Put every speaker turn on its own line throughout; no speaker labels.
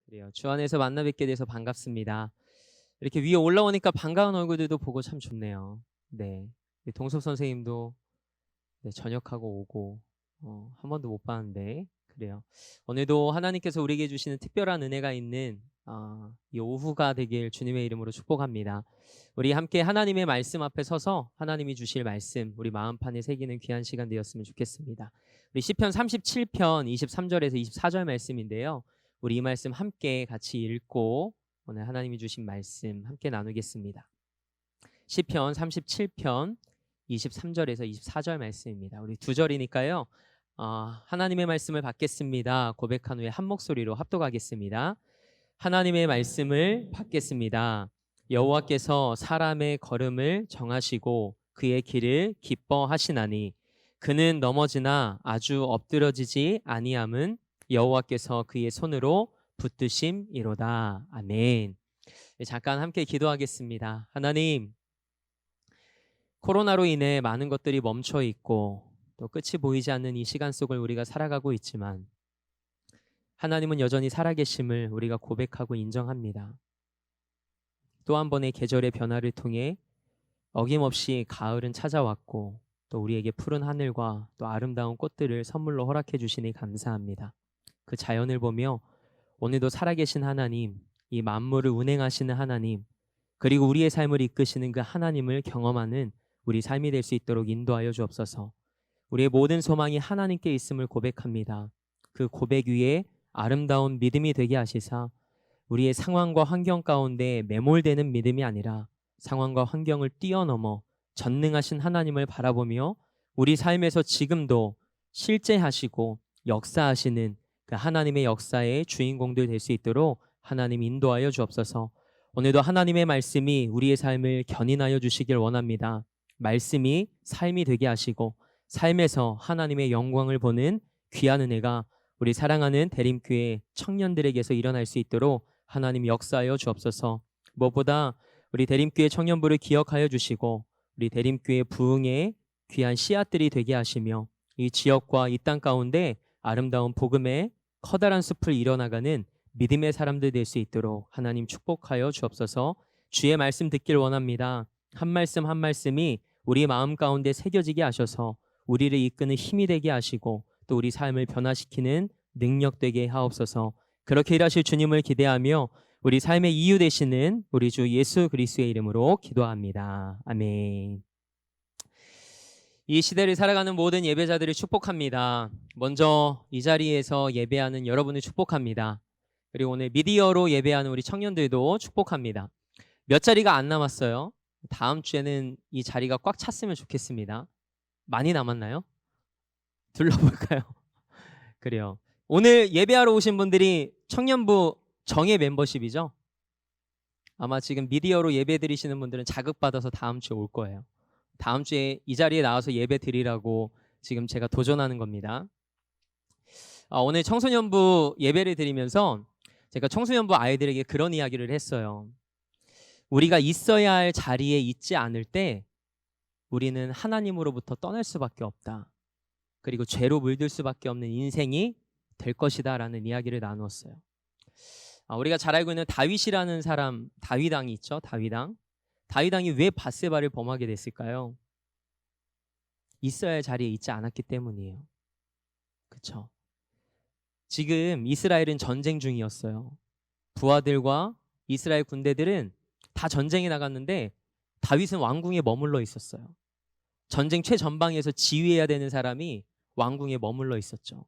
그래요. 주 안에서 만나 뵙게 돼서 반갑습니다. 이렇게 위에 올라오니까 반가운 얼굴들도 보고 참 좋네요. 네. 동석 선생님도 네, 전역하고 오고 한 번도 못 봤는데 그래요. 오늘도 하나님께서 우리에게 주시는 특별한 은혜가 있는 이 오후가 되길 주님의 이름으로 축복합니다. 우리 함께 하나님의 말씀 앞에 서서 하나님이 주실 말씀 우리 마음판에 새기는 귀한 시간 되었으면 좋겠습니다. 우리 시편 37편 23절에서 24절 말씀인데요. 우리 이 말씀 함께 같이 읽고 오늘 하나님이 주신 말씀 함께 나누겠습니다. 시편 37편 23절에서 24절 말씀입니다. 우리 두 절이니까요. 하나님의 말씀을 받겠습니다. 고백한 후에 한 목소리로 합독하겠습니다. 하나님의 말씀을 받겠습니다. 여호와께서 사람의 걸음을 정하시고 그의 길을 기뻐하시나니 그는 넘어지나 아주 엎드러지지 아니함은 여호와께서 그의 손으로 붙드심이로다. 아멘. 잠깐 함께 기도하겠습니다. 하나님, 코로나로 인해 많은 것들이 멈춰 있고 또 끝이 보이지 않는 이 시간 속을 우리가 살아가고 있지만 하나님은 여전히 살아계심을 우리가 고백하고 인정합니다. 또 한 번의 계절의 변화를 통해 어김없이 가을은 찾아왔고 또 우리에게 푸른 하늘과 또 아름다운 꽃들을 선물로 허락해 주시니 감사합니다. 그 자연을 보며 오늘도 살아계신 하나님, 이 만물을 운행하시는 하나님, 그리고 우리의 삶을 이끄시는 그 하나님을 경험하는 우리 삶이 될 수 있도록 인도하여 주옵소서. 우리의 모든 소망이 하나님께 있음을 고백합니다. 그 고백 위에 아름다운 믿음이 되게 하시사 우리의 상황과 환경 가운데 매몰되는 믿음이 아니라 상황과 환경을 뛰어넘어 전능하신 하나님을 바라보며 우리 삶에서 지금도 실제하시고 역사하시는 그 하나님의 역사의 주인공들 될 수 있도록 하나님 인도하여 주옵소서. 오늘도 하나님의 말씀이 우리의 삶을 견인하여 주시길 원합니다. 말씀이 삶이 되게 하시고 삶에서 하나님의 영광을 보는 귀한 은혜가 우리 사랑하는 대림교회 청년들에게서 일어날 수 있도록 하나님 역사하여 주옵소서. 무엇보다 우리 대림교회 청년부를 기억하여 주시고 우리 대림교회 부흥의 귀한 씨앗들이 되게 하시며 이 지역과 이 땅 가운데 아름다운 복음의 커다란 숲을 이뤄나가는 믿음의 사람들 될 수 있도록 하나님 축복하여 주옵소서. 주의 말씀 듣길 원합니다. 한 말씀 한 말씀이 우리 마음 가운데 새겨지게 하셔서 우리를 이끄는 힘이 되게 하시고 또 우리 삶을 변화시키는 능력 되게 하옵소서. 그렇게 일하실 주님을 기대하며 우리 삶의 이유 되시는 우리 주 예수 그리스도의 이름으로 기도합니다. 아멘. 이 시대를 살아가는 모든 예배자들을 축복합니다. 먼저 이 자리에서 예배하는 여러분을 축복합니다. 그리고 오늘 미디어로 예배하는 우리 청년들도 축복합니다. 몇 자리가 안 남았어요. 다음 주에는 이 자리가 꽉 찼으면 좋겠습니다. 많이 남았나요? 둘러볼까요? 그래요. 오늘 예배하러 오신 분들이 청년부 정예 멤버십이죠? 아마 지금 미디어로 예배 드리시는 분들은 자극받아서 다음 주에 올 거예요. 다음 주에 이 자리에 나와서 예배 드리라고 지금 제가 도전하는 겁니다. 오늘 청소년부 예배를 드리면서 제가 청소년부 아이들에게 그런 이야기를 했어요. 우리가 있어야 할 자리에 있지 않을 때 우리는 하나님으로부터 떠날 수밖에 없다. 그리고 죄로 물들 수밖에 없는 인생이 될 것이다 라는 이야기를 나누었어요. 우리가 잘 알고 있는 다윗이라는 사람, 다윗왕이 있죠. 다윗왕이 왜 밧세바를 범하게 됐을까요? 있어야 할 자리에 있지 않았기 때문이에요. 그렇죠? 지금 이스라엘은 전쟁 중이었어요. 부하들과 이스라엘 군대들은 다 전쟁에 나갔는데 다윗은 왕궁에 머물러 있었어요. 전쟁 최전방에서 지휘해야 되는 사람이 왕궁에 머물러 있었죠.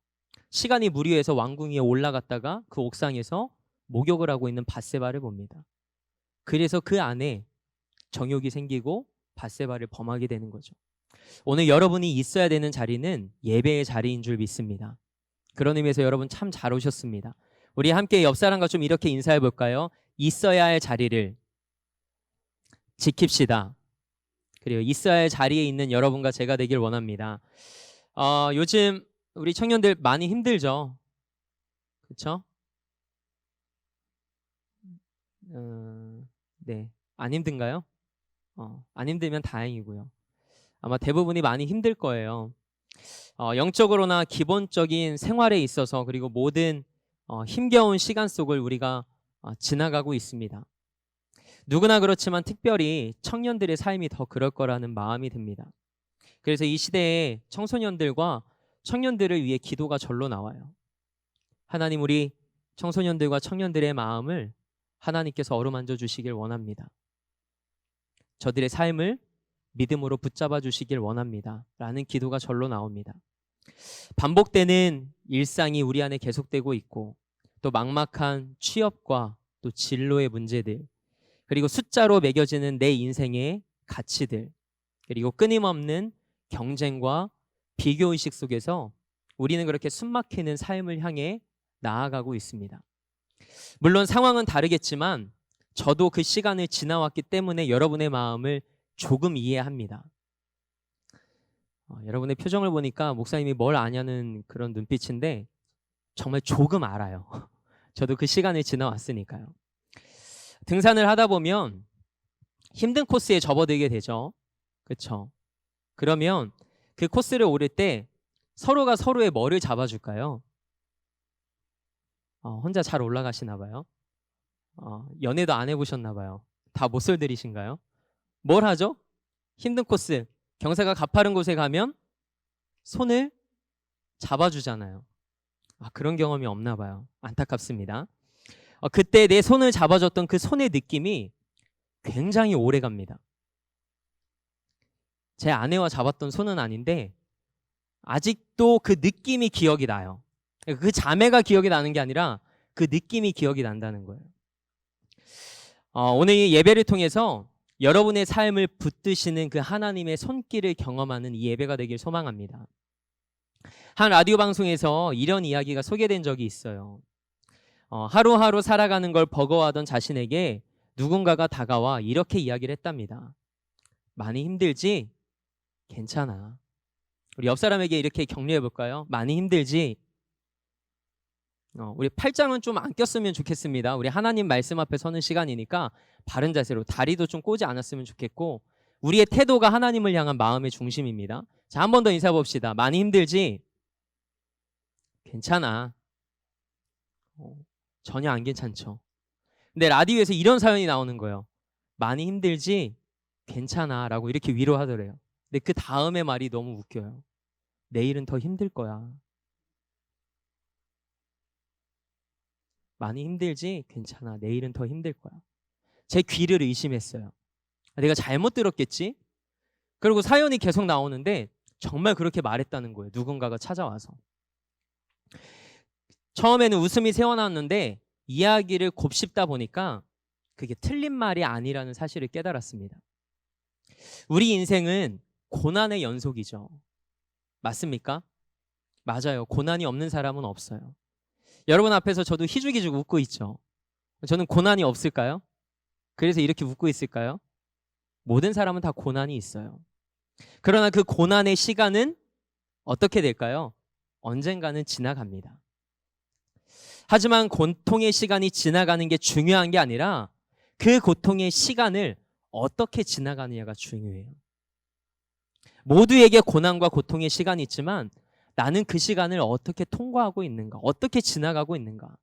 시간이 무리해서 왕궁 위에 올라갔다가 그 옥상에서 목욕을 하고 있는 밧세바를 봅니다. 그래서 그 안에 정욕이 생기고 밧세바를 범하게 되는 거죠. 오늘 여러분이 있어야 되는 자리는 예배의 자리인 줄 믿습니다. 그런 의미에서 여러분 참 잘 오셨습니다. 우리 함께 옆 사람과 좀 이렇게 인사해 볼까요? 있어야 할 자리를 지킵시다. 그리고 있어야 할 자리에 있는 여러분과 제가 되길 원합니다. 요즘 우리 청년들 많이 힘들죠? 그렇죠? 네, 안 힘든가요? 안 힘들면 다행이고요. 아마 대부분이 많이 힘들 거예요. 영적으로나 기본적인 생활에 있어서 그리고 모든 힘겨운 시간 속을 우리가 지나가고 있습니다. 누구나 그렇지만 특별히 청년들의 삶이 더 그럴 거라는 마음이 듭니다. 그래서 이 시대에 청소년들과 청년들을 위해 기도가 절로 나와요. 하나님, 우리 청소년들과 청년들의 마음을 하나님께서 어루만져 주시길 원합니다. 저들의 삶을 믿음으로 붙잡아 주시길 원합니다. 라는 기도가 절로 나옵니다. 반복되는 일상이 우리 안에 계속되고 있고, 또 막막한 취업과 또 진로의 문제들, 그리고 숫자로 매겨지는 내 인생의 가치들, 그리고 끊임없는 경쟁과 비교의식 속에서 우리는 그렇게 숨막히는 삶을 향해 나아가고 있습니다. 물론 상황은 다르겠지만 저도 그 시간을 지나왔기 때문에 여러분의 마음을 조금 이해합니다. 여러분의 표정을 보니까 목사님이 뭘 아냐는 그런 눈빛인데 정말 조금 알아요. 저도 그 시간을 지나왔으니까요. 등산을 하다 보면 힘든 코스에 접어들게 되죠. 그렇죠? 그러면 그 코스를 오를 때 서로가 서로의 뭐를 잡아줄까요? 혼자 잘 올라가시나 봐요. 연애도 안 해보셨나 봐요. 다 못솔들이신가요? 뭘 하죠? 힘든 코스, 경사가 가파른 곳에 가면 손을 잡아주잖아요. 그런 경험이 없나 봐요. 안타깝습니다. 그때 내 손을 잡아줬던 그 손의 느낌이 굉장히 오래 갑니다. 제 아내와 잡았던 손은 아닌데 아직도 그 느낌이 기억이 나요. 그 자매가 기억이 나는 게 아니라 그 느낌이 기억이 난다는 거예요. 오늘 이 예배를 통해서 여러분의 삶을 붙드시는 그 하나님의 손길을 경험하는 이 예배가 되길 소망합니다. 한 라디오 방송에서 이런 이야기가 소개된 적이 있어요. 하루하루 살아가는 걸 버거워하던 자신에게 누군가가 다가와 이렇게 이야기를 했답니다. 많이 힘들지? 괜찮아. 우리 옆 사람에게 이렇게 격려해 볼까요? 많이 힘들지? 우리 팔짱은 좀 안 꼈으면 좋겠습니다. 우리 하나님 말씀 앞에 서는 시간이니까 바른 자세로 다리도 좀 꼬지 않았으면 좋겠고, 우리의 태도가 하나님을 향한 마음의 중심입니다. 자, 한 번 더 인사 봅시다. 많이 힘들지? 괜찮아. 전혀 안 괜찮죠. 근데 라디오에서 이런 사연이 나오는 거예요. 많이 힘들지? 괜찮아 라고 이렇게 위로하더래요. 근데 그 다음에 말이 너무 웃겨요. 내일은 더 힘들 거야. 많이 힘들지? 괜찮아. 내일은 더 힘들 거야. 제 귀를 의심했어요. 내가 잘못 들었겠지? 그리고 사연이 계속 나오는데 정말 그렇게 말했다는 거예요. 누군가가 찾아와서. 처음에는 웃음이 새어나왔는데 이야기를 곱씹다 보니까 그게 틀린 말이 아니라는 사실을 깨달았습니다. 우리 인생은 고난의 연속이죠. 맞습니까? 맞아요. 고난이 없는 사람은 없어요. 여러분 앞에서 저도 희죽희죽 웃고 있죠. 저는 고난이 없을까요? 그래서 이렇게 웃고 있을까요? 모든 사람은 다 고난이 있어요. 그러나 그 고난의 시간은 어떻게 될까요? 언젠가는 지나갑니다. 하지만 고통의 시간이 지나가는 게 중요한 게 아니라 그 고통의 시간을 어떻게 지나가느냐가 중요해요. 모두에게 고난과 고통의 시간이 있지만 나는 그 시간을 어떻게 통과하고 있는가, 어떻게 지나가고 있는가,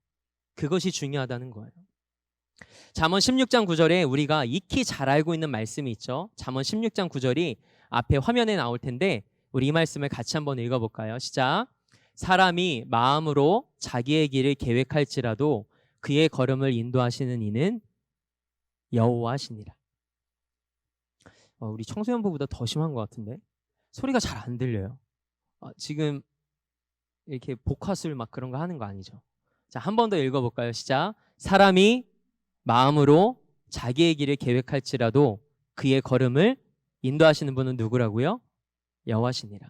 그것이 중요하다는 거예요. 잠언 16장 9절에 우리가 익히 잘 알고 있는 말씀이 있죠. 잠언 16장 9절이 앞에 화면에 나올 텐데 우리 이 말씀을 같이 한번 읽어볼까요? 시작. 사람이 마음으로 자기의 길을 계획할지라도 그의 걸음을 인도하시는 이는 여호와시니라. 우리 청소년부보다 더 심한 것 같은데 소리가 잘 안 들려요. 지금 이렇게 복화술 막 그런 거 하는 거 아니죠? 자, 한 번 더 읽어볼까요? 시작. 사람이 마음으로 자기의 길을 계획할지라도 그의 걸음을 인도하시는 분은 누구라고요? 여호와시니라.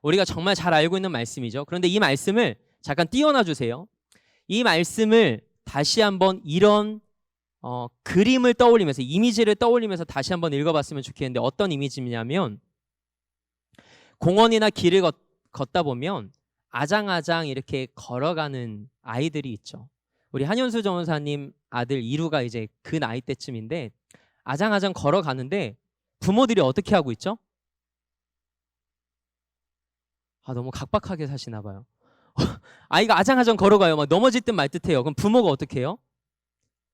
우리가 정말 잘 알고 있는 말씀이죠. 그런데 이 말씀을 잠깐 띄워놔 주세요. 이 말씀을 다시 한번 이런 그림을 떠올리면서, 이미지를 떠올리면서 다시 한번 읽어봤으면 좋겠는데 어떤 이미지냐면, 공원이나 길을 걷다 보면 아장아장 이렇게 걸어가는 아이들이 있죠. 우리 한현수 전무사님 아들 이루가 이제 그 나이 때쯤인데 아장아장 걸어가는데 부모들이 어떻게 하고 있죠? 너무 각박하게 사시나 봐요. 아이가 아장아장 걸어가요. 막 넘어질 듯 말 듯해요. 그럼 부모가 어떻게 해요?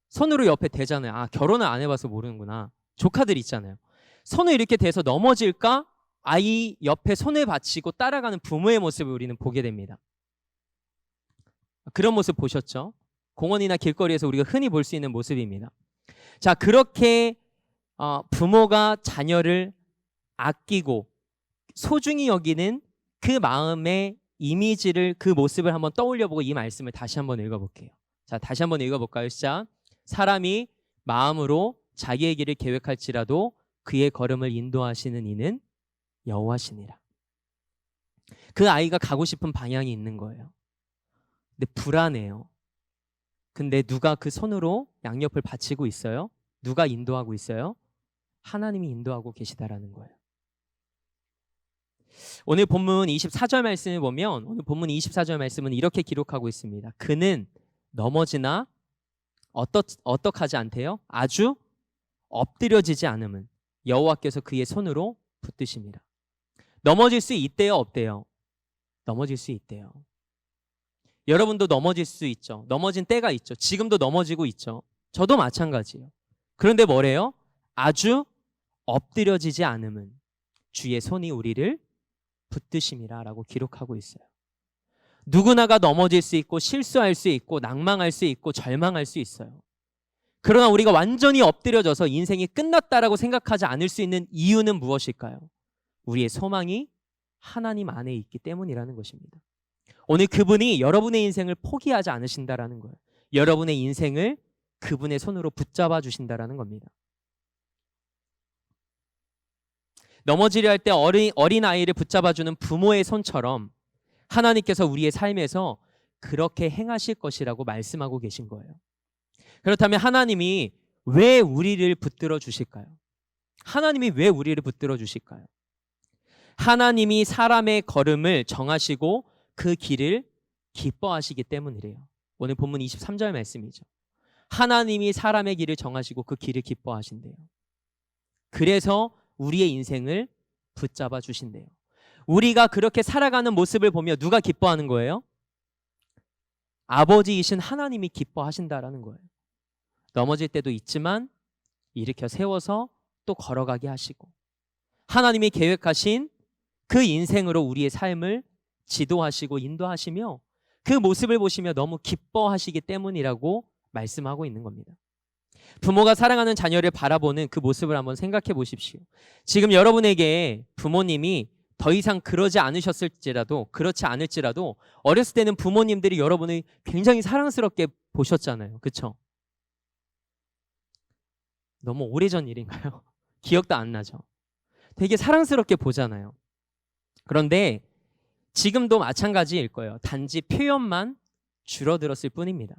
손으로 옆에 대잖아요. 아, 결혼을 안 해봐서 모르는구나. 조카들 있잖아요. 손을 이렇게 대서 넘어질까? 아이 옆에 손을 받치고 따라가는 부모의 모습을 우리는 보게 됩니다. 그런 모습 보셨죠? 공원이나 길거리에서 우리가 흔히 볼 수 있는 모습입니다. 자, 그렇게 부모가 자녀를 아끼고 소중히 여기는 그 마음의 이미지를, 그 모습을 한번 떠올려보고 이 말씀을 다시 한번 읽어볼게요. 자, 다시 한번 읽어볼까요? 시작. 사람이 마음으로 자기의 길을 계획할지라도 그의 걸음을 인도하시는 이는 여호와시니라. 그 아이가 가고 싶은 방향이 있는 거예요. 근데 불안해요. 근데 누가 그 손으로 양옆을 받치고 있어요? 누가 인도하고 있어요? 하나님이 인도하고 계시다라는 거예요. 오늘 본문 24절 말씀을 보면, 오늘 본문 24절 말씀은 이렇게 기록하고 있습니다. 그는 넘어지나 어떡하지 않대요? 아주 엎드려지지 않음은 여호와께서 그의 손으로 붙드십니다. 넘어질 수 있대요, 없대요? 넘어질 수 있대요. 여러분도 넘어질 수 있죠. 넘어진 때가 있죠. 지금도 넘어지고 있죠. 저도 마찬가지예요. 그런데 뭐래요? 아주 엎드려지지 않음은 주의 손이 우리를 붙드심이라 라고 기록하고 있어요. 누구나가 넘어질 수 있고 실수할 수 있고 낭망할 수 있고 절망할 수 있어요. 그러나 우리가 완전히 엎드려져서 인생이 끝났다라고 생각하지 않을 수 있는 이유는 무엇일까요? 우리의 소망이 하나님 안에 있기 때문이라는 것입니다. 오늘 그분이 여러분의 인생을 포기하지 않으신다라는 거예요. 여러분의 인생을 그분의 손으로 붙잡아 주신다라는 겁니다. 넘어지려 할 때 어린 아이를 붙잡아주는 부모의 손처럼 하나님께서 우리의 삶에서 그렇게 행하실 것이라고 말씀하고 계신 거예요. 그렇다면 하나님이 왜 우리를 붙들어 주실까요? 하나님이 왜 우리를 붙들어 주실까요? 하나님이 사람의 걸음을 정하시고 그 길을 기뻐하시기 때문이래요. 오늘 본문 23절 말씀이죠. 하나님이 사람의 길을 정하시고 그 길을 기뻐하신대요. 그래서 우리의 인생을 붙잡아 주신대요. 우리가 그렇게 살아가는 모습을 보며 누가 기뻐하는 거예요? 아버지이신 하나님이 기뻐하신다라는 거예요. 넘어질 때도 있지만 일으켜 세워서 또 걸어가게 하시고, 하나님이 계획하신 그 인생으로 우리의 삶을 지도하시고 인도하시며 그 모습을 보시며 너무 기뻐하시기 때문이라고 말씀하고 있는 겁니다. 부모가 사랑하는 자녀를 바라보는 그 모습을 한번 생각해 보십시오. 지금 여러분에게 부모님이 더 이상 그렇지 않을지라도 어렸을 때는 부모님들이 여러분을 굉장히 사랑스럽게 보셨잖아요. 그렇죠? 너무 오래전 일인가요? 기억도 안 나죠? 되게 사랑스럽게 보잖아요. 그런데 지금도 마찬가지일 거예요. 단지 표현만 줄어들었을 뿐입니다.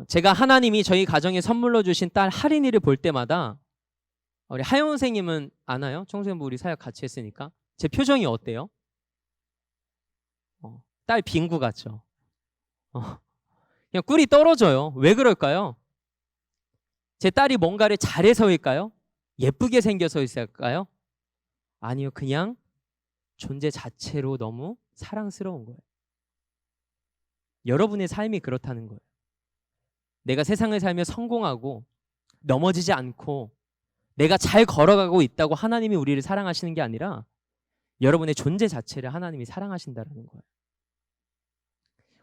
제가 하나님이 저희 가정에 선물로 주신 딸 하린이를 볼 때마다, 우리 하영 선생님은 아나요? 청소년부 우리 사역 같이 했으니까. 제 표정이 어때요? 딸 빙구 같죠? 그냥 꿀이 떨어져요. 왜 그럴까요? 제 딸이 뭔가를 잘해서일까요? 예쁘게 생겨서 있을까요? 아니요, 그냥 존재 자체로 너무 사랑스러운 거예요. 여러분의 삶이 그렇다는 거예요. 내가 세상을 살며 성공하고 넘어지지 않고 내가 잘 걸어가고 있다고 하나님이 우리를 사랑하시는 게 아니라 여러분의 존재 자체를 하나님이 사랑하신다는 거예요.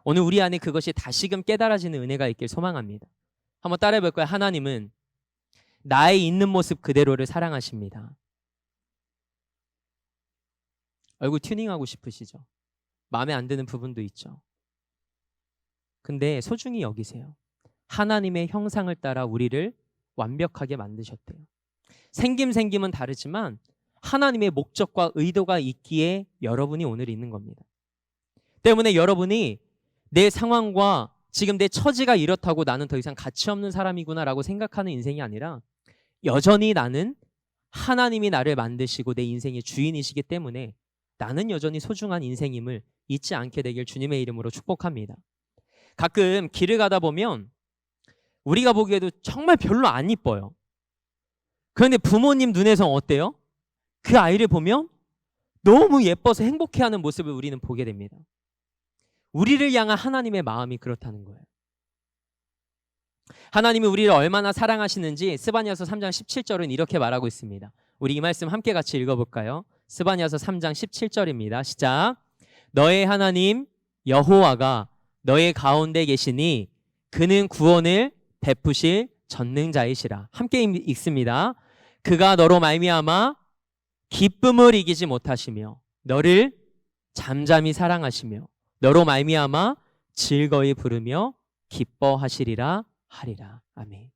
오늘 우리 안에 그것이 다시금 깨달아지는 은혜가 있길 소망합니다. 한번 따라해 볼까요? 하나님은 나의 있는 모습 그대로를 사랑하십니다. 얼굴 튜닝하고 싶으시죠? 마음에 안 드는 부분도 있죠. 근데 소중히 여기세요. 하나님의 형상을 따라 우리를 완벽하게 만드셨대요. 생김은 다르지만 하나님의 목적과 의도가 있기에 여러분이 오늘 있는 겁니다. 때문에 여러분이 내 상황과 지금 내 처지가 이렇다고 나는 더 이상 가치 없는 사람이구나 라고 생각하는 인생이 아니라 여전히 나는 하나님이 나를 만드시고 내 인생의 주인이시기 때문에 나는 여전히 소중한 인생임을 잊지 않게 되길 주님의 이름으로 축복합니다. 가끔 길을 가다 보면 우리가 보기에도 정말 별로 안 이뻐요. 그런데 부모님 눈에서 어때요? 그 아이를 보면 너무 예뻐서 행복해하는 모습을 우리는 보게 됩니다. 우리를 향한 하나님의 마음이 그렇다는 거예요. 하나님이 우리를 얼마나 사랑하시는지 스바냐서 3장 17절은 이렇게 말하고 있습니다. 우리 이 말씀 함께 같이 읽어볼까요? 스바냐서 3장 17절입니다. 시작. 너의 하나님 여호와가 너의 가운데 계시니 그는 구원을 베푸실 전능자이시라. 함께 읽습니다. 그가 너로 말미암아 기쁨을 이기지 못하시며 너를 잠잠히 사랑하시며 너로 말미암아 즐거이 부르며 기뻐하시리라 하리라. 아멘.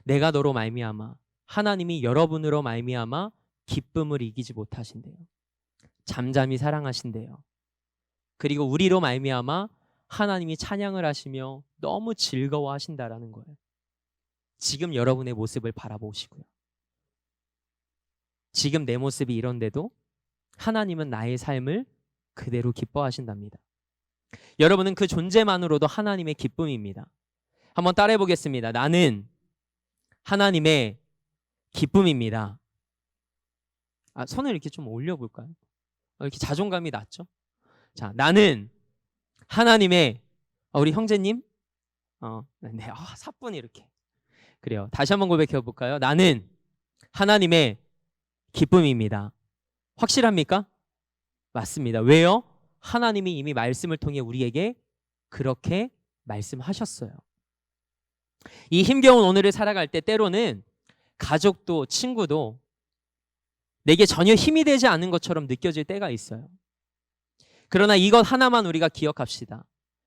내가 너로 말미암아, 하나님이 여러분으로 말미암아 기쁨을 이기지 못하신대요. 잠잠히 사랑하신대요. 그리고 우리로 말미암아 하나님이 찬양을 하시며 너무 즐거워하신다라는 거예요. 지금 여러분의 모습을 바라보시고요. 지금 내 모습이 이런데도 하나님은 나의 삶을 그대로 기뻐하신답니다. 여러분은 그 존재만으로도 하나님의 기쁨입니다. 한번 따라해 보겠습니다. 나는 하나님의 기쁨입니다. 손을 이렇게 좀 올려볼까요? 이렇게 자존감이 낮죠? 자, 나는 하나님의 우리 형제님, 네, 사뿐히 이렇게. 그래요. 다시 한번 고백해 볼까요? 나는 하나님의 기쁨입니다. 확실합니까? 맞습니다. 왜요? 하나님이 이미 말씀을 통해 우리에게 그렇게 말씀하셨어요. 이 힘겨운 오늘을 살아갈 때 때로는 가족도 친구도 내게 전혀 힘이 되지 않은 것처럼 느껴질 때가 있어요. 그러나 이것 하나만 우리가 기억합시다.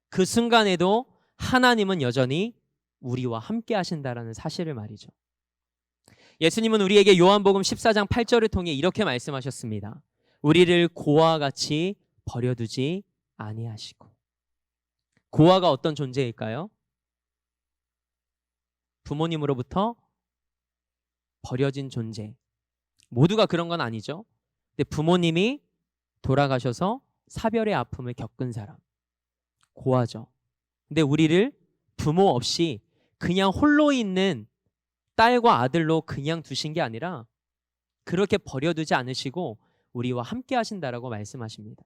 그 순간에도 하나님은 여전히 우리와 함께 하신다라는 사실을 말이죠. 예수님은 우리에게 요한복음 14장 8절을 통해 이렇게 말씀하셨습니다. 우리를 고아와 같이 버려두지 아니하시고. 고아가 어떤 존재일까요? 부모님으로부터 버려진 존재. 모두가 그런 건 아니죠. 근데 부모님이 돌아가셔서 사별의 아픔을 겪은 사람. 고아죠. 근데 우리를 부모 없이 그냥 홀로 있는 딸과 아들로 그냥 두신 게 아니라 그렇게 버려두지 않으시고 우리와 함께 하신다라고 말씀하십니다.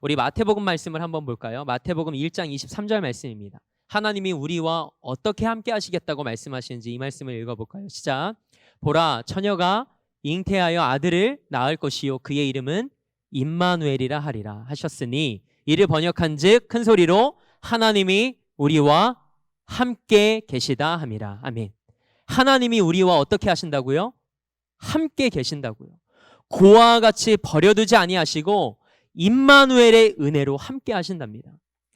우리 마태복음 말씀을 한번 볼까요? 마태복음 1장 23절 말씀입니다. 하나님이 우리와 어떻게 함께 하시겠다고 말씀하시는지 이 말씀을 읽어볼까요? 시작. 보라, 처녀가 잉태하여 아들을 낳을 것이요 그의 이름은 임마누엘이라 하리라 하셨으니 이를 번역한즉 큰 소리로 하나님이 우리와 함께 계시다 함이라. 아멘. 하나님이 우리와 어떻게 하신다고요? 함께 계신다고요. 고아와 같이 버려두지 아니하시고 임마누엘의 은혜로 함께 하신답니다.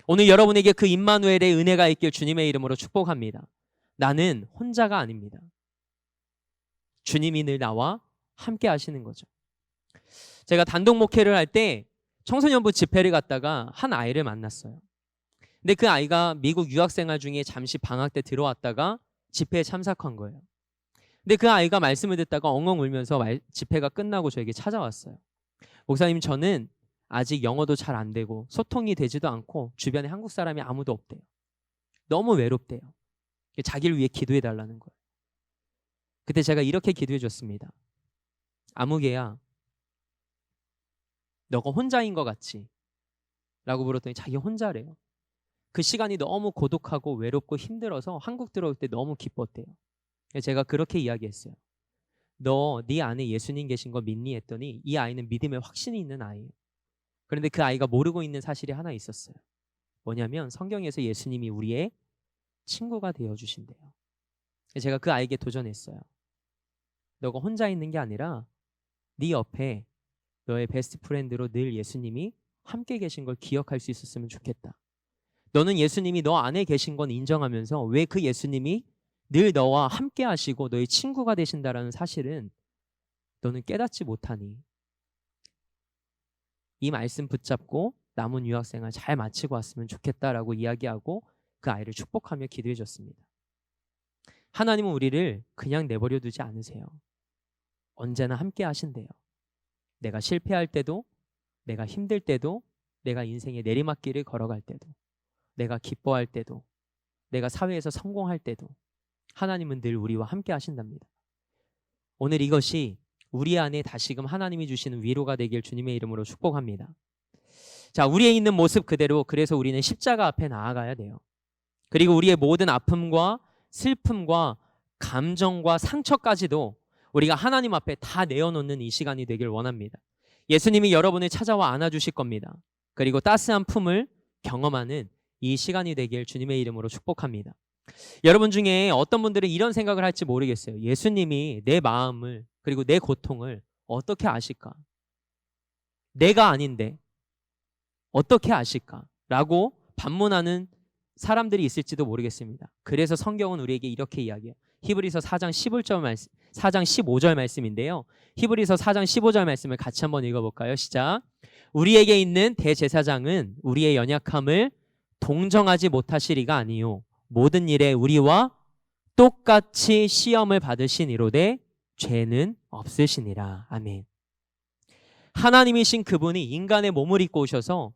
오늘 여러분에게 그 임마누엘의 은혜가 있길 주님의 이름으로 축복합니다. 나는 혼자가 아닙니다. 주님이 늘 나와 함께 하시는 거죠. 제가 단독 목회를 할 때 청소년부 집회를 갔다가 한 아이를 만났어요. 근데 그 아이가 미국 유학생활 중에 잠시 방학 때 들어왔다가 집회에 참석한 거예요. 근데 그 아이가 말씀을 듣다가 엉엉 울면서 집회가 끝나고 저에게 찾아왔어요. 목사님, 저는 아직 영어도 잘 안 되고 소통이 되지도 않고 주변에 한국 사람이 아무도 없대요. 너무 외롭대요. 자기를 위해 기도해 달라는 거예요. 그때 제가 이렇게 기도해 줬습니다. 아무개야, 너가 혼자인 것 같지? 라고 물었더니 자기 혼자래요. 그 시간이 너무 고독하고 외롭고 힘들어서 한국 들어올 때 너무 기뻤대요. 제가 그렇게 이야기했어요. 너 네 안에 예수님 계신 거 믿니? 했더니 이 아이는 믿음에 확신이 있는 아이예요. 그런데 그 아이가 모르고 있는 사실이 하나 있었어요. 뭐냐면 성경에서 예수님이 우리의 친구가 되어주신대요. 제가 그 아이에게 도전했어요. 너가 혼자 있는 게 아니라 네 옆에 너의 베스트 프렌드로 늘 예수님이 함께 계신 걸 기억할 수 있었으면 좋겠다. 너는 예수님이 너 안에 계신 건 인정하면서 왜 그 예수님이 늘 너와 함께 하시고 너의 친구가 되신다라는 사실은 너는 깨닫지 못하니 이 말씀 붙잡고 남은 유학생활 잘 마치고 왔으면 좋겠다라고 이야기하고 그 아이를 축복하며 기도해 줬습니다. 하나님은 우리를 그냥 내버려 두지 않으세요. 언제나 함께 하신대요. 내가 실패할 때도, 내가 힘들 때도, 내가 인생의 내리막길을 걸어갈 때도, 내가 기뻐할 때도, 내가 사회에서 성공할 때도 하나님은 늘 우리와 함께 하신답니다. 오늘 이것이 우리 안에 다시금 하나님이 주시는 위로가 되길 주님의 이름으로 축복합니다. 자, 우리에 있는 모습 그대로 그래서 우리는 십자가 앞에 나아가야 돼요. 그리고 우리의 모든 아픔과 슬픔과 감정과 상처까지도 우리가 하나님 앞에 다 내어놓는 이 시간이 되길 원합니다. 예수님이 여러분을 찾아와 안아주실 겁니다. 그리고 따스한 품을 경험하는 이 시간이 되길 주님의 이름으로 축복합니다. 여러분 중에 어떤 분들은 이런 생각을 할지 모르겠어요. 예수님이 내 마음을 그리고 내 고통을 어떻게 아실까? 내가 아닌데 어떻게 아실까? 라고 반문하는 사람들이 있을지도 모르겠습니다. 그래서 성경은 우리에게 이렇게 이야기해요. 히브리서 4장 15절 말씀인데요. 히브리서 4장 15절 말씀을 같이 한번 읽어볼까요? 시작. 우리에게 있는 대제사장은 우리의 연약함을 동정하지 못하시리가 아니요 모든 일에 우리와 똑같이 시험을 받으시니로되 죄는 없으시니라. 아멘. 하나님이신 그분이 인간의 몸을 입고 오셔서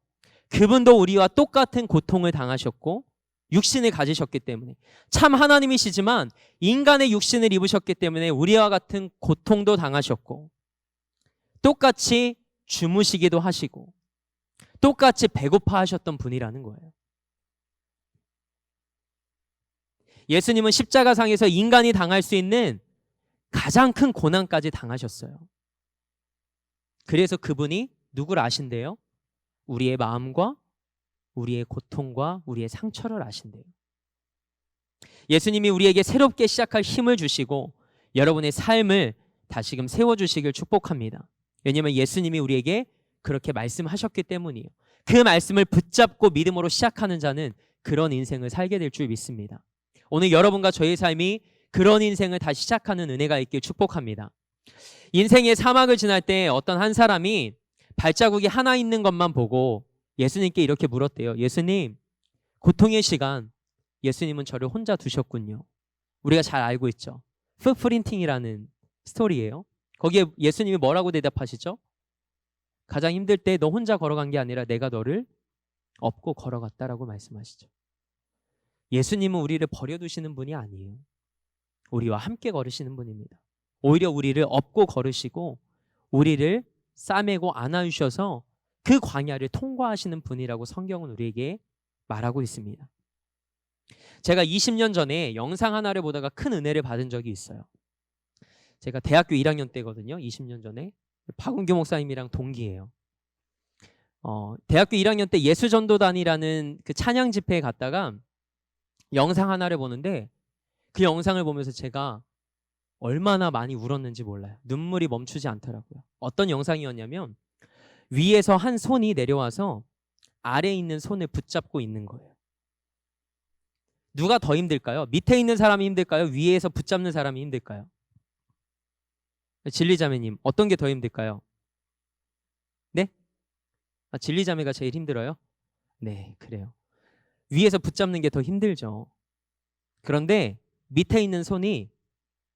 그분도 우리와 똑같은 고통을 당하셨고 육신을 가지셨기 때문에 참 하나님이시지만 인간의 육신을 입으셨기 때문에 우리와 같은 고통도 당하셨고 똑같이 주무시기도 하시고 똑같이 배고파 하셨던 분이라는 거예요. 예수님은 십자가상에서 인간이 당할 수 있는 가장 큰 고난까지 당하셨어요. 그래서 그분이 누구를 아신대요? 우리의 마음과 우리의 고통과 우리의 상처를 아신대요. 예수님이 우리에게 새롭게 시작할 힘을 주시고 여러분의 삶을 다시금 세워주시길 축복합니다. 왜냐하면 예수님이 우리에게 그렇게 말씀하셨기 때문이에요. 그 말씀을 붙잡고 믿음으로 시작하는 자는 그런 인생을 살게 될 줄 믿습니다. 오늘 여러분과 저의 삶이 그런 인생을 다시 시작하는 은혜가 있길 축복합니다. 인생의 사막을 지날 때 어떤 한 사람이 발자국이 하나 있는 것만 보고 예수님께 이렇게 물었대요. 예수님, 고통의 시간 예수님은 저를 혼자 두셨군요. 우리가 잘 알고 있죠. 풋프린팅이라는 스토리예요. 거기에 예수님이 뭐라고 대답하시죠? 가장 힘들 때 너 혼자 걸어간 게 아니라 내가 너를 업고 걸어갔다라고 말씀하시죠. 예수님은 우리를 버려두시는 분이 아니에요. 우리와 함께 걸으시는 분입니다. 오히려 우리를 업고 걸으시고 우리를 싸매고 안아주셔서 그 광야를 통과하시는 분이라고 성경은 우리에게 말하고 있습니다. 제가 20년 전에 영상 하나를 보다가 큰 은혜를 받은 적이 있어요. 제가 대학교 1학년 때거든요. 20년 전에. 박은규 목사님이랑 동기예요. 대학교 1학년 때 예수전도단이라는 그 찬양 집회에 갔다가 영상 하나를 보는데 그 영상을 보면서 제가 얼마나 많이 울었는지 몰라요. 눈물이 멈추지 않더라고요. 어떤 영상이었냐면 위에서 한 손이 내려와서 아래에 있는 손을 붙잡고 있는 거예요. 누가 더 힘들까요? 밑에 있는 사람이 힘들까요? 위에서 붙잡는 사람이 힘들까요? 진리자매님, 어떤 게 더 힘들까요? 네? 진리자매가 제일 힘들어요? 네, 그래요. 위에서 붙잡는 게 더 힘들죠. 그런데 밑에 있는 손이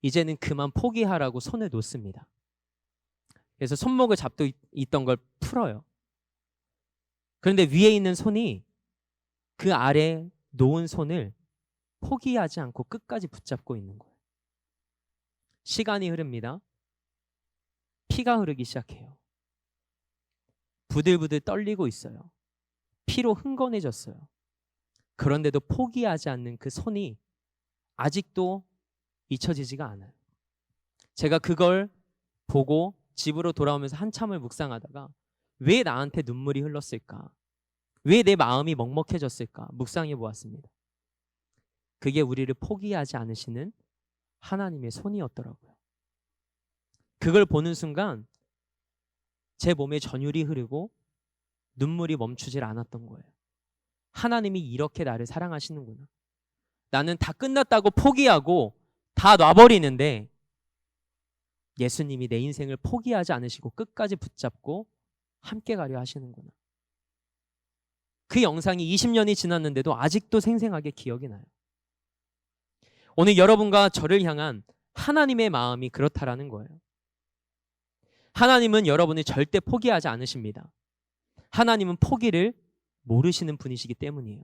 이제는 그만 포기하라고 손을 놓습니다. 그래서 손목을 잡고 있던 걸 풀어요. 그런데 위에 있는 손이 그 아래 놓은 손을 포기하지 않고 끝까지 붙잡고 있는 거예요. 시간이 흐릅니다. 피가 흐르기 시작해요. 부들부들 떨리고 있어요. 피로 흥건해졌어요. 그런데도 포기하지 않는 그 손이 아직도 잊혀지지가 않아요. 제가 그걸 보고 집으로 돌아오면서 한참을 묵상하다가 왜 나한테 눈물이 흘렀을까? 왜 내 마음이 먹먹해졌을까? 묵상해 보았습니다. 그게 우리를 포기하지 않으시는 하나님의 손이었더라고요. 그걸 보는 순간 제 몸에 전율이 흐르고 눈물이 멈추질 않았던 거예요. 하나님이 이렇게 나를 사랑하시는구나. 나는 다 끝났다고 포기하고 다 놔버리는데 예수님이 내 인생을 포기하지 않으시고 끝까지 붙잡고 함께 가려 하시는구나. 그 영상이 20년이 지났는데도 아직도 생생하게 기억이 나요. 오늘 여러분과 저를 향한 하나님의 마음이 그렇다라는 거예요. 하나님은 여러분을 절대 포기하지 않으십니다. 하나님은 포기를 모르시는 분이시기 때문이에요.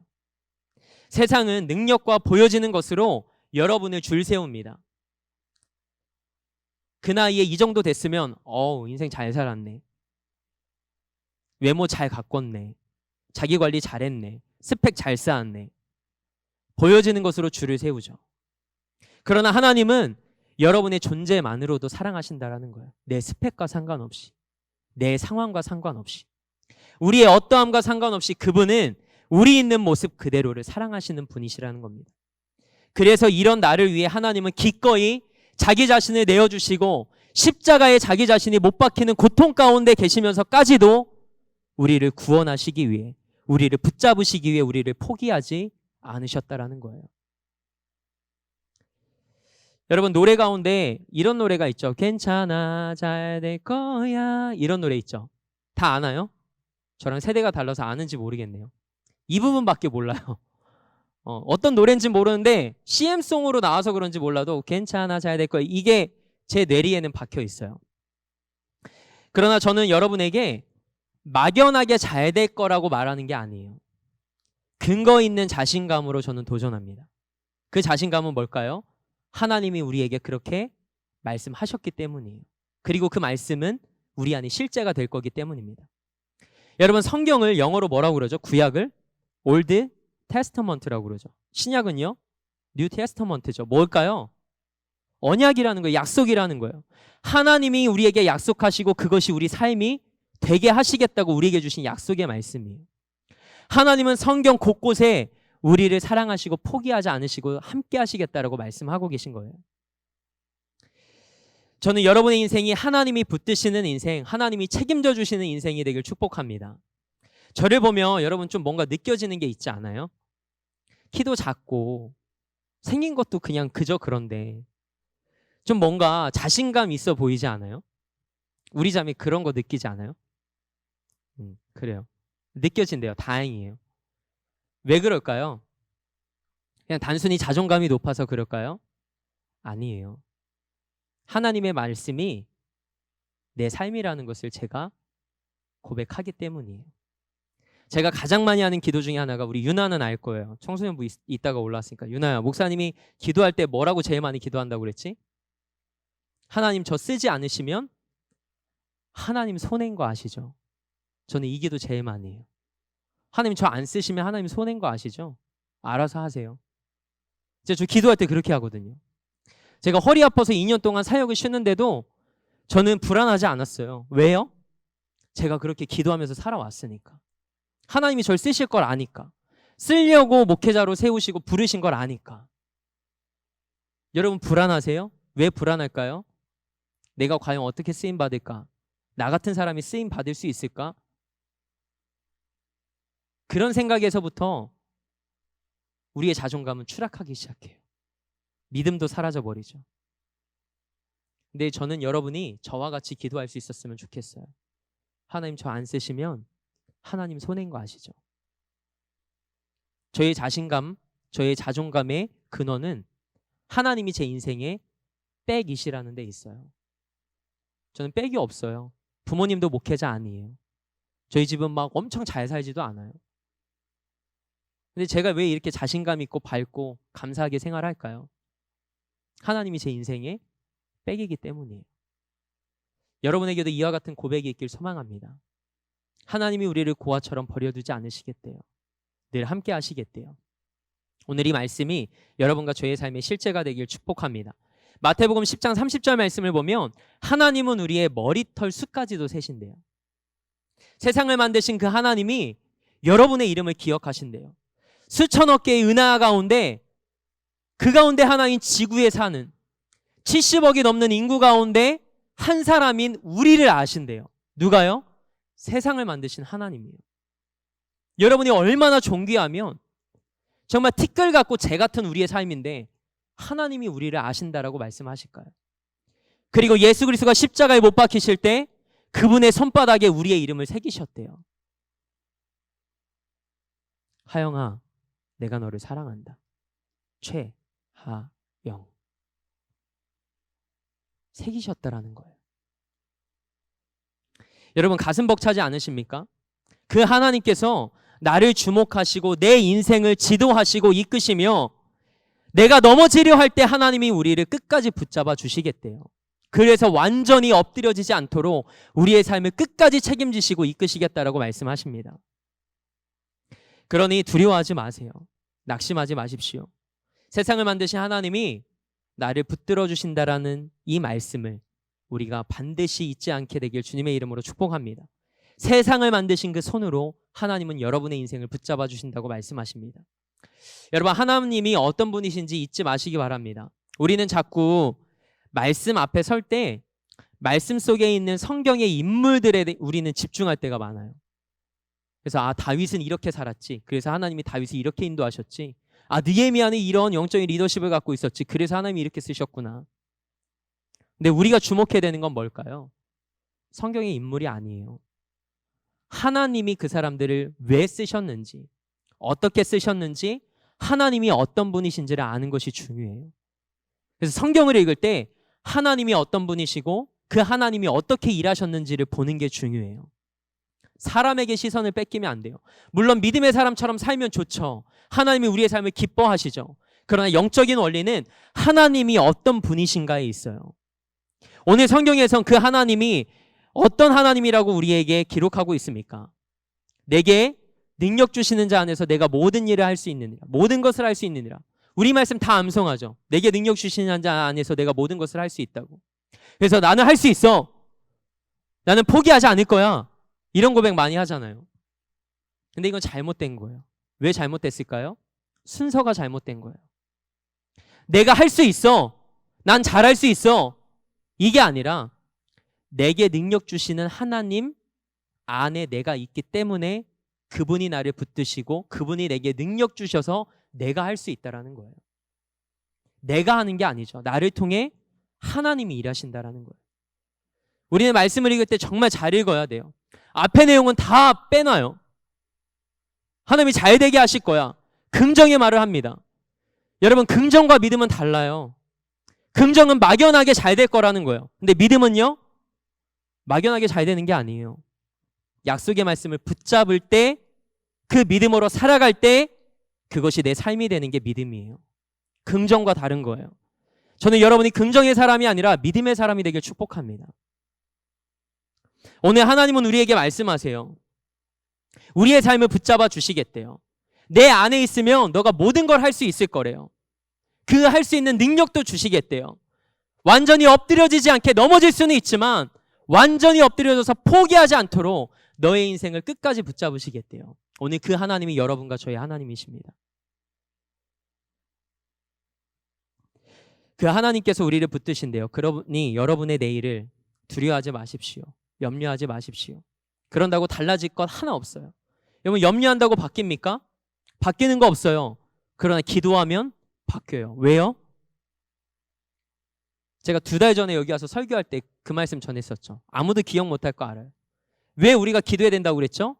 세상은 능력과 보여지는 것으로 여러분을 줄 세웁니다. 그 나이에 이 정도 됐으면 인생 잘 살았네. 외모 잘 가꿨네. 자기 관리 잘했네. 스펙 잘 쌓았네. 보여지는 것으로 줄을 세우죠. 그러나 하나님은 여러분의 존재만으로도 사랑하신다라는 거예요. 내 스펙과 상관없이, 내 상황과 상관없이, 우리의 어떠함과 상관없이 그분은 우리 있는 모습 그대로를 사랑하시는 분이시라는 겁니다. 그래서 이런 나를 위해 하나님은 기꺼이 자기 자신을 내어주시고 십자가에 자기 자신이 못 박히는 고통 가운데 계시면서까지도 우리를 구원하시기 위해, 우리를 붙잡으시기 위해 우리를 포기하지 않으셨다라는 거예요. 여러분, 노래 가운데 이런 노래가 있죠. 괜찮아 잘 될 거야, 이런 노래 있죠. 다 아나요? 저랑 세대가 달라서 아는지 모르겠네요. 이 부분밖에 몰라요. 어떤 노래인지 모르는데 CM송으로 나와서 그런지 몰라도 괜찮아 잘 될 거야, 이게 제 뇌리에는 박혀 있어요. 그러나 저는 여러분에게 막연하게 잘 될 거라고 말하는 게 아니에요. 근거 있는 자신감으로 저는 도전합니다. 그 자신감은 뭘까요? 하나님이 우리에게 그렇게 말씀하셨기 때문이에요. 그리고 그 말씀은 우리 안에 실제가 될 거기 때문입니다. 여러분, 성경을 영어로 뭐라고 그러죠? 구약을 올드 테스터먼트라고 그러죠. 신약은요? 뉴 테스터먼트죠. 뭘까요? 언약이라는 거예요. 약속이라는 거예요. 하나님이 우리에게 약속하시고 그것이 우리 삶이 되게 하시겠다고 우리에게 주신 약속의 말씀이에요. 하나님은 성경 곳곳에 우리를 사랑하시고 포기하지 않으시고 함께 하시겠다라고 말씀하고 계신 거예요. 저는 여러분의 인생이 하나님이 붙드시는 인생, 하나님이 책임져 주시는 인생이 되길 축복합니다. 저를 보면 여러분 좀 뭔가 느껴지는 게 있지 않아요? 키도 작고 생긴 것도 그냥 그저 그런데 좀 뭔가 자신감 있어 보이지 않아요? 우리 자매 그런 거 느끼지 않아요? 그래요. 느껴진대요. 다행이에요. 왜 그럴까요? 그냥 단순히 자존감이 높아서 그럴까요? 아니에요. 하나님의 말씀이 내 삶이라는 것을 제가 고백하기 때문이에요. 제가 가장 많이 하는 기도 중에 하나가, 우리 유나는 알 거예요. 청소년부 있다가 올라왔으니까. 유나야, 목사님이 기도할 때 뭐라고 제일 많이 기도한다고 그랬지? 하나님 저 쓰지 않으시면 하나님 손해인 거 아시죠? 저는 이 기도 제일 많이 해요. 하나님 저 안 쓰시면 하나님 손해인 거 아시죠? 알아서 하세요. 저 기도할 때 그렇게 하거든요. 제가 허리 아파서 2년 동안 사역을 쉬는데도 저는 불안하지 않았어요. 왜요? 제가 그렇게 기도하면서 살아왔으니까. 하나님이 저를 쓰실 걸 아니까. 쓰려고 목회자로 세우시고 부르신 걸 아니까. 여러분 불안하세요? 왜 불안할까요? 내가 과연 어떻게 쓰임 받을까? 나 같은 사람이 쓰임 받을 수 있을까? 그런 생각에서부터 우리의 자존감은 추락하기 시작해요. 믿음도 사라져버리죠. 근데 저는 여러분이 저와 같이 기도할 수 있었으면 좋겠어요. 하나님 저 안 쓰시면 하나님 손해인 거 아시죠? 저의 자신감, 저의 자존감의 근원은 하나님이 제 인생에 백이시라는 데 있어요. 저는 백이 없어요. 부모님도 목회자 아니에요. 저희 집은 막 엄청 잘 살지도 않아요. 근데 제가 왜 이렇게 자신감 있고 밝고 감사하게 생활할까요? 하나님이 제 인생에 백이기 때문이에요. 여러분에게도 이와 같은 고백이 있길 소망합니다. 하나님이 우리를 고아처럼 버려두지 않으시겠대요. 늘 함께 하시겠대요. 오늘 이 말씀이 여러분과 저의 삶의 실제가 되길 축복합니다. 마태복음 10장 30절 말씀을 보면 하나님은 우리의 머리털 숫까지도 세신대요. 세상을 만드신 그 하나님이 여러분의 이름을 기억하신대요. 수천억 개의 은하 가운데, 그 가운데 하나인 지구에 사는 70억이 넘는 인구 가운데 한 사람인 우리를 아신대요. 누가요? 세상을 만드신 하나님이에요. 여러분이 얼마나 존귀하면 정말 티끌 같고 재 같은 우리의 삶인데 하나님이 우리를 아신다라고 말씀하실까요? 그리고 예수 그리스도가 십자가에 못 박히실 때 그분의 손바닥에 우리의 이름을 새기셨대요. 하영아, 내가 너를 사랑한다. 최하영. 새기셨다라는 거예요. 여러분 가슴 벅차지 않으십니까? 그 하나님께서 나를 주목하시고 내 인생을 지도하시고 이끄시며 내가 넘어지려 할 때 하나님이 우리를 끝까지 붙잡아 주시겠대요. 그래서 완전히 엎드려지지 않도록 우리의 삶을 끝까지 책임지시고 이끄시겠다라고 말씀하십니다. 그러니 두려워하지 마세요. 낙심하지 마십시오. 세상을 만드신 하나님이 나를 붙들어 주신다라는 이 말씀을 우리가 반드시 잊지 않게 되길 주님의 이름으로 축복합니다. 세상을 만드신 그 손으로 하나님은 여러분의 인생을 붙잡아 주신다고 말씀하십니다. 여러분, 하나님이 어떤 분이신지 잊지 마시기 바랍니다. 우리는 자꾸 말씀 앞에 설 때 말씀 속에 있는 성경의 인물들에 우리는 집중할 때가 많아요. 그래서 다윗은 이렇게 살았지, 그래서 하나님이 다윗을 이렇게 인도하셨지, 느헤미야는 이런 영적인 리더십을 갖고 있었지, 그래서 하나님이 이렇게 쓰셨구나. 근데 우리가 주목해야 되는 건 뭘까요? 성경의 인물이 아니에요. 하나님이 그 사람들을 왜 쓰셨는지, 어떻게 쓰셨는지, 하나님이 어떤 분이신지를 아는 것이 중요해요. 그래서 성경을 읽을 때 하나님이 어떤 분이시고 그 하나님이 어떻게 일하셨는지를 보는 게 중요해요. 사람에게 시선을 뺏기면 안 돼요. 물론 믿음의 사람처럼 살면 좋죠. 하나님이 우리의 삶을 기뻐하시죠. 그러나 영적인 원리는 하나님이 어떤 분이신가에 있어요. 오늘 성경에선 그 하나님이 어떤 하나님이라고 우리에게 기록하고 있습니까? 내게 능력 주시는 자 안에서 내가 모든 일을 할 수 있느니라, 모든 것을 할 수 있느니라. 우리 말씀 다 암송하죠. 내게 능력 주시는 자 안에서 내가 모든 것을 할 수 있다고. 그래서 나는 할 수 있어, 나는 포기하지 않을 거야, 이런 고백 많이 하잖아요. 근데 이건 잘못된 거예요. 왜 잘못됐을까요? 순서가 잘못된 거예요. 내가 할 수 있어, 난 잘할 수 있어, 이게 아니라 내게 능력 주시는 하나님 안에 내가 있기 때문에 그분이 나를 붙드시고 그분이 내게 능력 주셔서 내가 할 수 있다라는 거예요. 내가 하는 게 아니죠. 나를 통해 하나님이 일하신다라는 거예요. 우리는 말씀을 읽을 때 정말 잘 읽어야 돼요. 앞의 내용은 다 빼놔요. 하나님이 잘 되게 하실 거야, 긍정의 말을 합니다. 여러분, 긍정과 믿음은 달라요. 긍정은 막연하게 잘 될 거라는 거예요. 근데 믿음은요, 막연하게 잘 되는 게 아니에요. 약속의 말씀을 붙잡을 때, 그 믿음으로 살아갈 때 그것이 내 삶이 되는 게 믿음이에요. 긍정과 다른 거예요. 저는 여러분이 긍정의 사람이 아니라 믿음의 사람이 되길 축복합니다. 오늘 하나님은 우리에게 말씀하세요. 우리의 삶을 붙잡아 주시겠대요. 내 안에 있으면 너가 모든 걸 할 수 있을 거래요. 그 할 수 있는 능력도 주시겠대요. 완전히 엎드려지지 않게 넘어질 수는 있지만 완전히 엎드려져서 포기하지 않도록 너의 인생을 끝까지 붙잡으시겠대요. 오늘 그 하나님이 여러분과 저의 하나님이십니다. 그 하나님께서 우리를 붙드신대요. 그러니 여러분의 내일을 두려워하지 마십시오. 염려하지 마십시오. 그런다고 달라질 것 하나 없어요. 여러분, 염려한다고 바뀝니까? 바뀌는 거 없어요. 그러나 기도하면 바뀌어요. 왜요? 제가 2달 전에 여기 와서 설교할 때 그 말씀 전했었죠. 아무도 기억 못할 거 알아요. 왜 우리가 기도해야 된다고 그랬죠?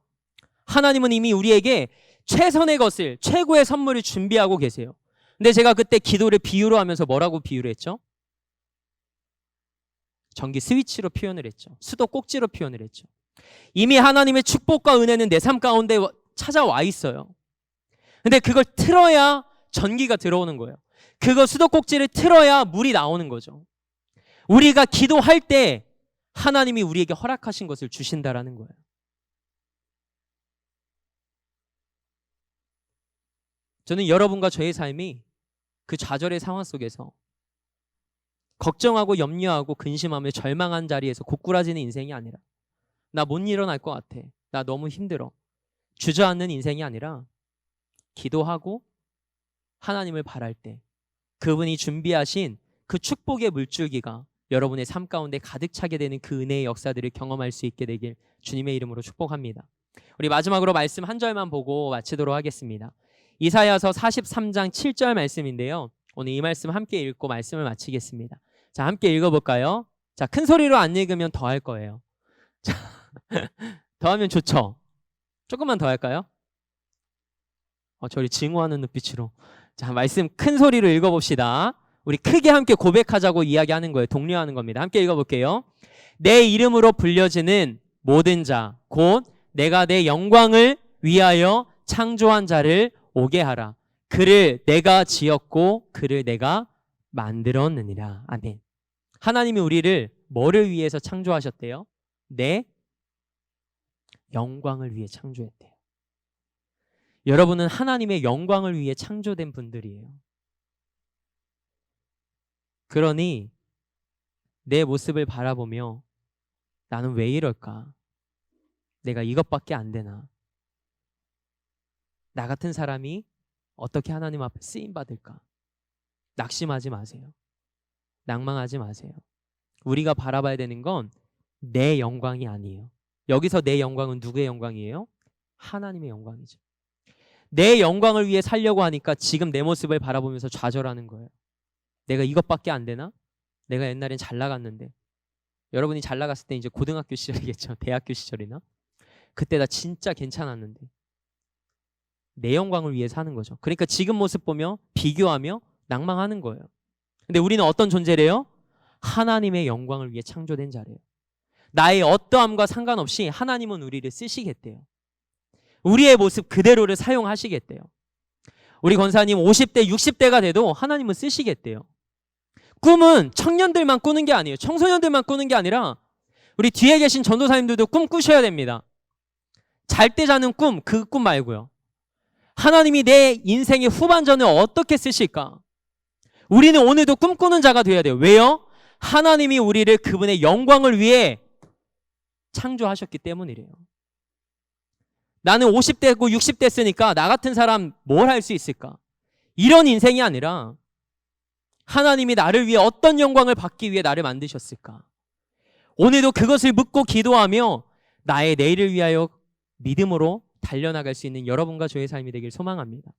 하나님은 이미 우리에게 최선의 것을, 최고의 선물을 준비하고 계세요. 근데 제가 그때 기도를 비유로 하면서 뭐라고 비유를 했죠? 전기 스위치로 표현을 했죠. 수도 꼭지로 표현을 했죠. 이미 하나님의 축복과 은혜는 내 삶 가운데 찾아와 있어요. 근데 그걸 틀어야 전기가 들어오는 거예요. 그거 수도 꼭지를 틀어야 물이 나오는 거죠. 우리가 기도할 때 하나님이 우리에게 허락하신 것을 주신다라는 거예요. 저는 여러분과 저의 삶이 그 좌절의 상황 속에서 걱정하고 염려하고 근심하며 절망한 자리에서 고꾸라지는 인생이 아니라, 나 못 일어날 것 같아, 나 너무 힘들어, 주저앉는 인생이 아니라 기도하고 하나님을 바랄 때 그분이 준비하신 그 축복의 물줄기가 여러분의 삶 가운데 가득 차게 되는 그 은혜의 역사들을 경험할 수 있게 되길 주님의 이름으로 축복합니다. 우리 마지막으로 말씀 한 절만 보고 마치도록 하겠습니다. 이사야서 43장 7절 말씀인데요. 오늘 이 말씀 함께 읽고 말씀을 마치겠습니다. 자, 함께 읽어볼까요? 자, 큰 소리로 안 읽으면 더 할 거예요. 자, 더 하면 좋죠? 조금만 더 할까요? 저를 증오하는 눈빛으로. 자, 말씀 큰 소리로 읽어봅시다. 우리 크게 함께 고백하자고 이야기하는 거예요. 독려하는 겁니다. 함께 읽어볼게요. 내 이름으로 불려지는 모든 자, 곧 내가 내 영광을 위하여 창조한 자를 오게 하라. 그를 내가 지었고 그를 내가 만들었느니라. 아멘. 하나님이 우리를 뭐를 위해서 창조하셨대요? 내 영광을 위해 창조했대요. 여러분은 하나님의 영광을 위해 창조된 분들이에요. 그러니 내 모습을 바라보며 나는 왜 이럴까? 내가 이것밖에 안 되나? 나 같은 사람이 어떻게 하나님 앞에 쓰임 받을까? 낙심하지 마세요. 낭망하지 마세요. 우리가 바라봐야 되는 건 내 영광이 아니에요. 여기서 내 영광은 누구의 영광이에요? 하나님의 영광이죠. 내 영광을 위해 살려고 하니까 지금 내 모습을 바라보면서 좌절하는 거예요. 내가 이것밖에 안 되나? 내가 옛날엔 잘 나갔는데. 여러분이 잘 나갔을 때 이제 고등학교 시절이겠죠. 대학교 시절이나. 그때 나 진짜 괜찮았는데. 내 영광을 위해 사는 거죠. 그러니까 지금 모습 보며 비교하며 낭망하는 거예요. 근데 우리는 어떤 존재래요? 하나님의 영광을 위해 창조된 자래요. 나의 어떠함과 상관없이 하나님은 우리를 쓰시겠대요. 우리의 모습 그대로를 사용하시겠대요. 우리 권사님 50대, 60대가 돼도 하나님은 쓰시겠대요. 꿈은 청년들만 꾸는 게 아니에요. 청소년들만 꾸는 게 아니라 우리 뒤에 계신 전도사님들도 꿈 꾸셔야 됩니다. 잘 때 자는 꿈, 그 꿈 말고요. 하나님이 내 인생의 후반전을 어떻게 쓰실까? 우리는 오늘도 꿈꾸는 자가 되어야 돼요. 왜요? 하나님이 우리를 그분의 영광을 위해 창조하셨기 때문이래요. 나는 50대고 60대 쓰니까 나 같은 사람 뭘 할 수 있을까? 이런 인생이 아니라 하나님이 나를 위해 어떤 영광을 받기 위해 나를 만드셨을까? 오늘도 그것을 묻고 기도하며 나의 내일을 위하여 믿음으로 달려나갈 수 있는 여러분과 저의 삶이 되길 소망합니다.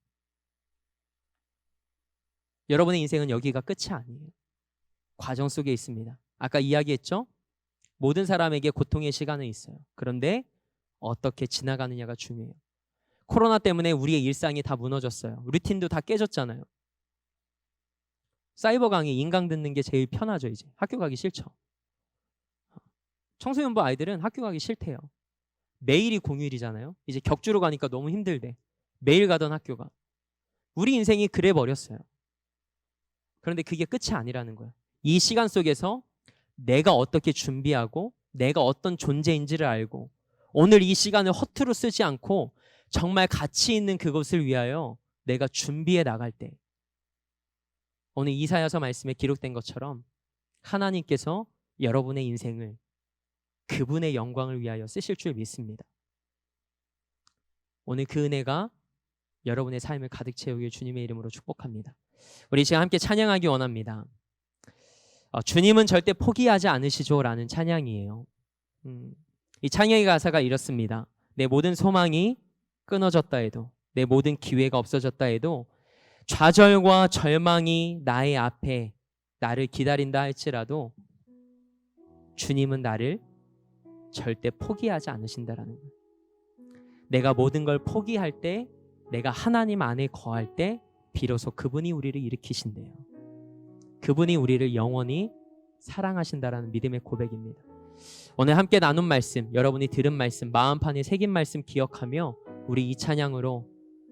여러분의 인생은 여기가 끝이 아니에요. 과정 속에 있습니다. 아까 이야기했죠? 모든 사람에게 고통의 시간은 있어요. 그런데 어떻게 지나가느냐가 중요해요. 코로나 때문에 우리의 일상이 다 무너졌어요. 루틴도 다 깨졌잖아요. 사이버 강의 인강 듣는 게 제일 편하죠. 이제 학교 가기 싫죠. 청소년부 아이들은 학교 가기 싫대요. 매일이 공휴일이잖아요. 이제 격주로 가니까 너무 힘들대. 매일 가던 학교가. 우리 인생이 그래 버렸어요. 그런데 그게 끝이 아니라는 거예요. 이 시간 속에서 내가 어떻게 준비하고 내가 어떤 존재인지를 알고 오늘 이 시간을 허투루 쓰지 않고 정말 가치 있는 그것을 위하여 내가 준비해 나갈 때 오늘 이사야서 말씀에 기록된 것처럼 하나님께서 여러분의 인생을 그분의 영광을 위하여 쓰실 줄 믿습니다. 오늘 그 은혜가 여러분의 삶을 가득 채우길 주님의 이름으로 축복합니다. 우리 지금 함께 찬양하기 원합니다. 주님은 절대 포기하지 않으시죠 라는 찬양이에요. 이 찬양의 가사가 이렇습니다. 내 모든 소망이 끊어졌다 해도 내 모든 기회가 없어졌다 해도 좌절과 절망이 나의 앞에 나를 기다린다 할지라도 주님은 나를 절대 포기하지 않으신다라는 거예요. 내가 모든 걸 포기할 때 내가 하나님 안에 거할 때 비로소 그분이 우리를 일으키신대요. 그분이 우리를 영원히 사랑하신다라는 믿음의 고백입니다. 오늘 함께 나눈 말씀, 여러분이 들은 말씀, 마음판에 새긴 말씀 기억하며 우리 이 찬양으로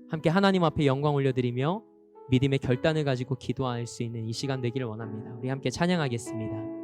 함께 하나님 앞에 영광 올려드리며 믿음의 결단을 가지고 기도할 수 있는 이 시간 되기를 원합니다. 우리 함께 찬양하겠습니다.